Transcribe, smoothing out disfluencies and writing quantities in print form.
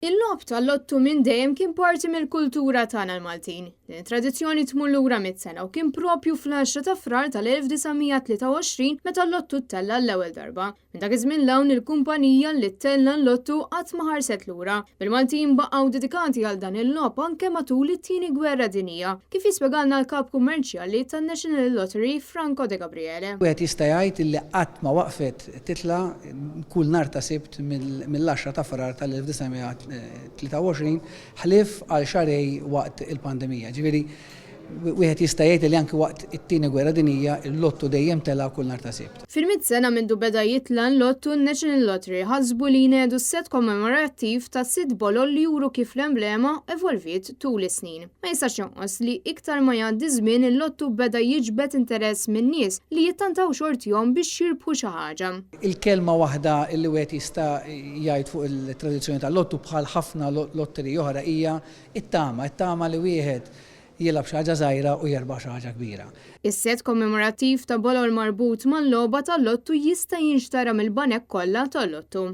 Il-lob tal-lottu minn dejjem kien parti mill-kultura tagħna l-Maltin. Din it-tradizzjoni tmur lura mit-sena u kien propju fl-10 ta' frar tal-1923 meta l-lottu ttella l-ewwel darba. Minn dak iż-żmien l-hawn il-kumpanija li ttella l-lottu qatt ma ħarset lura. Bil-Maltin baqgħu dedikati għal dan il-lob anke matul it-tieni gwerra dinjija, kif jispjegalna l-kap kummerċjali tan-National Lottery Franco De Gabriele. Wieħed jista' jgħid li qatt ma waqfet titla' kull nhar ta' Sibt mill-10 ta' frar tal-1923 ħlief għal xarej waqt il-pandemija. Ġifieri wieħed jista' jgħid li anke waqt it-tieni gwerra dinjija il-lottu dejjem tela kull nhar ta' Sibt. Fil-mit sena mindu beda jitla l-lottu n-National Lottery ħasbu li jnedu set kommemorattiv ta' 6 bolol li juru kif l-emblema evolvit tul is-snin. Ma jistax jonqos li iktar ma jgħaddi żmien il-lottu beda jiġbed interess minn nies li jittantaw xortihom biex jirbħu xi ħaġa. Il-kelma waħda li wieħed jista' jgħid fuq il-tradizzjoni tal-lottu bħal ħafna lotteri oħra hija it-tama li wieħed jilab xi ħaġa żgħira u jerbaħ xi ħaġa kbira. Is-set kommemorattiv ta' bolol marbut mal-logħba tal-lottu jista' jinxtara mill-banek kollha tal-lottu.